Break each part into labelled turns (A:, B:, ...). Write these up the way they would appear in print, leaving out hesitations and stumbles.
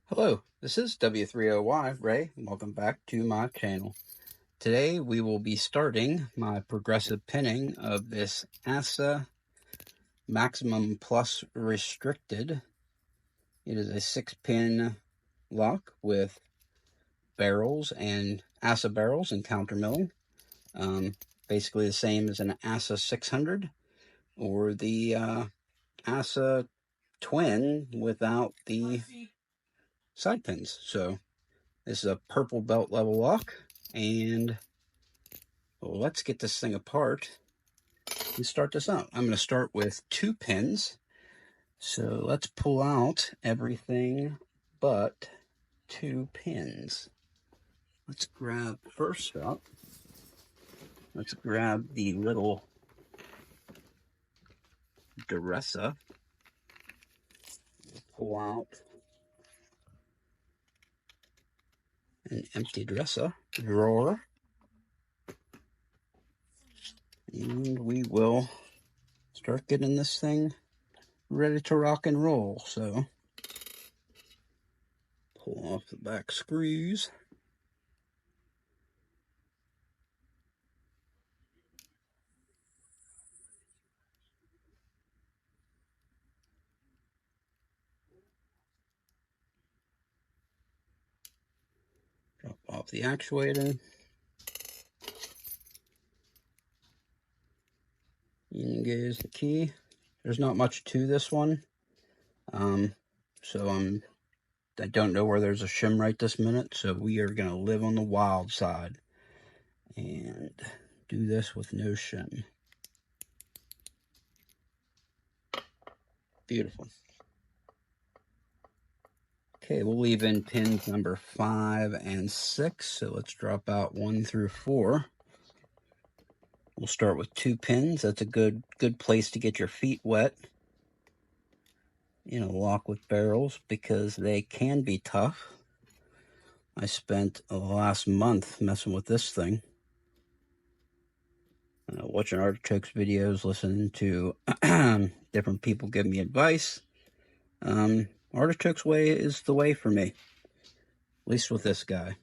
A: Hello, this is W3OY-RAY, and welcome back to my channel. Today we will be starting my progressive pinning of this Assa Maximum Plus Restricted. It is a 6-pin lock with barrels and Assa barrels and counter milling. Basically the same as an Assa 600 or the Assa Twin without the side pins. So this is a purple belt level lock, and let's get this thing apart and start this out. I'm going to start with 2 pins. So let's pull out everything but 2 pins. Let's grab, first up, let's grab the little Assa. Pull out an empty Assa drawer. And we will start getting this thing ready to rock and roll. So pull off the back screws. Drop off the actuator. In goes the key. There's not much to this one. I don't know where there's a shim right this minute, so we are going to live on the wild side and do this with no shim. Beautiful. Okay, we'll leave in pins number 5 and 6, so let's drop out 1 through 4. We'll start with 2 pins. That's a good place to get your feet wet in a lock with barrels, because they can be tough. I spent the last month messing with this thing, watching Artichoke's videos, listening to different people give me advice. Artichoke's way is the way for me, at least with this guy.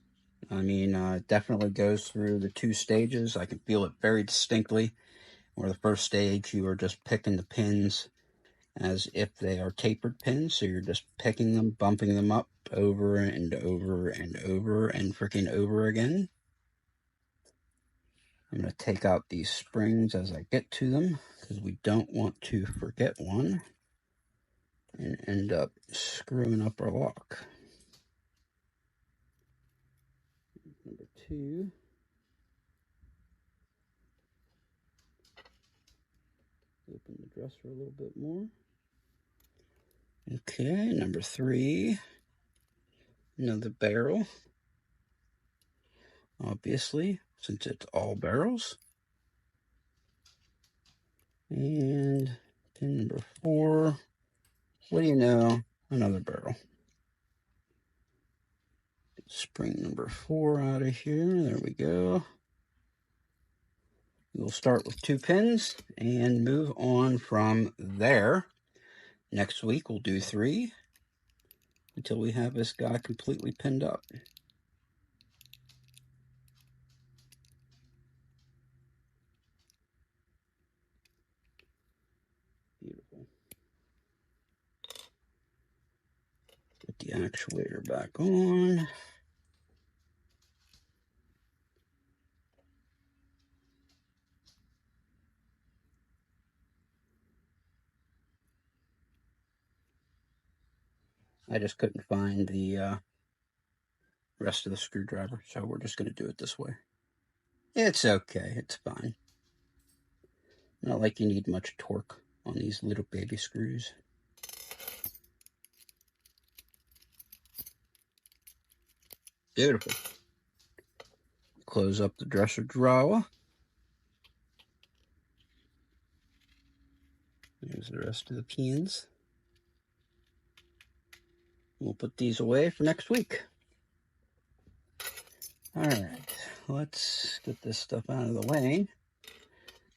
A: I mean, it definitely goes through the 2 stages. I can feel it very distinctly, where the first stage you are just picking the pins as if they are tapered pins, so you're just picking them, bumping them up over and over and over and freaking over again. I'm going to take out these springs as I get to them, because we don't want to forget one and end up screwing up our lock. Number 2. Open the dresser a little bit more. Okay, number 3. Another barrel. Obviously, since it's all barrels. And pin number 4. What do you know? Another barrel. Spring number 4 out of here. There we go. We'll start with 2 pins and move on from there. Next week we'll do 3 until we have this guy completely pinned up. Beautiful. Put the actuator back on. I just couldn't find the rest of the screwdriver, so we're just going to do it this way. It's okay, it's fine. Not like you need much torque on these little baby screws. Beautiful. Close up the dresser drawer. There's the rest of the pins. We'll put these away for next week. Alright, let's get this stuff out of the way.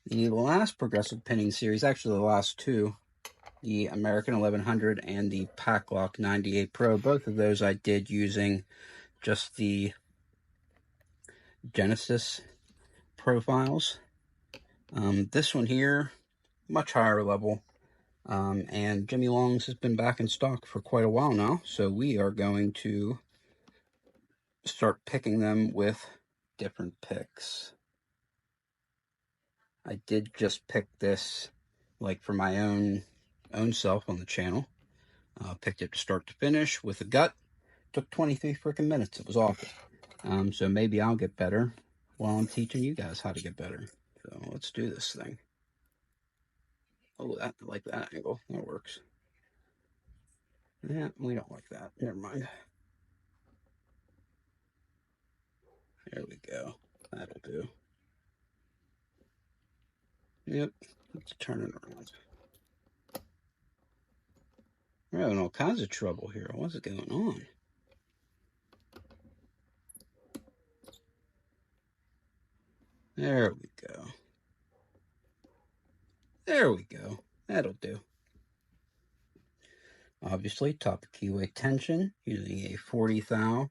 A: The last progressive pinning series, actually the last 2, the American 1100 and the Packlock 98 Pro. Both of those I did using just the Genesis profiles. This one here, much higher level. And Jimmy Long's has been back in stock for quite a while now, so we are going to start picking them with different picks. I did just pick this like for my own self on the channel. Picked it to start to finish with a gut. Took 23 freaking minutes. It was awful. So maybe I'll get better while I'm teaching you guys how to get better. So let's do this thing. Oh, I like that angle. That works. Yeah, we don't like that. Never mind. There we go. That'll do. Yep. Let's turn it around. We're having all kinds of trouble here. What's going on? There we go. There we go. That'll do. Obviously, top of keyway tension using a 40 thou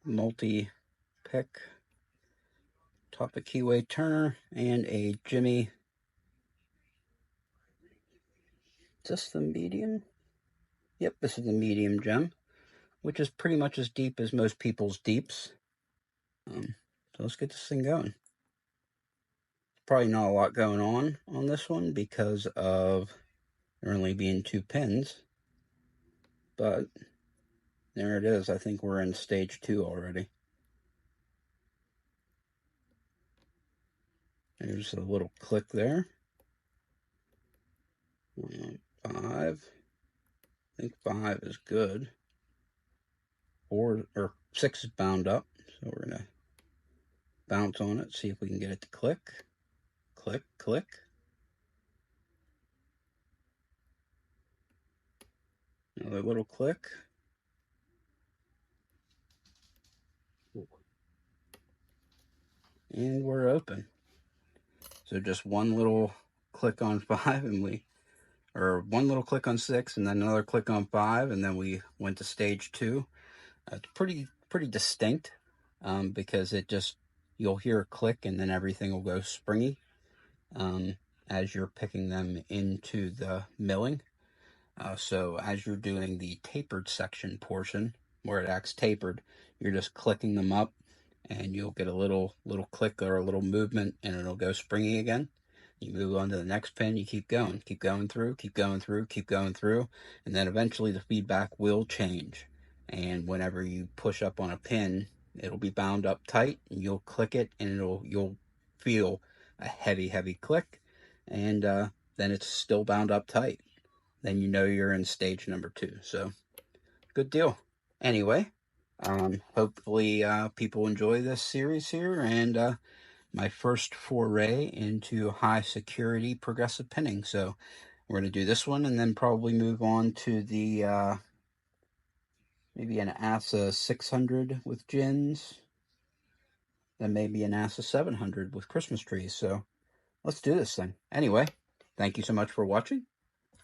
A: multi-pick top of keyway turner and a Jimmy. Is this the medium? Yep, this is the medium gem, which is pretty much as deep as most people's deeps. So let's get this thing going. Probably not a lot going on this one because of there only being 2 pins, but there it is. I think we're in stage 2 already. There's a little click there. 5. I think 5 is good. 4 or 6 is bound up, so we're gonna bounce on it, see if we can get it to click. Click, click. Another little click. And we're open. So just one little click on 5 and or one little click on 6 and then another click on 5 and then we went to stage 2. It's pretty distinct because it just, you'll hear a click and then everything will go springy as you're picking them into the milling. So as you're doing the tapered section portion where it acts tapered, you're just clicking them up and you'll get a little click or a little movement and it'll go springy again. You move on to the next pin, you keep going through, keep going through, and then eventually the feedback will change. And whenever you push up on a pin, it'll be bound up tight and you'll click it and you'll feel a heavy click, and then it's still bound up tight. Then you know you're in stage number 2. So good deal. Anyway, hopefully people enjoy this series here and my first foray into high security progressive pinning. So we're going to do this one and then probably move on to the maybe an Assa 600 with gins, then maybe an Assa 700 with Christmas trees. So let's do this thing. Anyway, thank you so much for watching.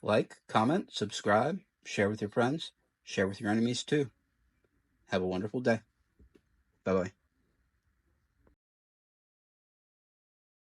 A: Like, comment, subscribe, share with your friends, share with your enemies too. Have a wonderful day. Bye-bye.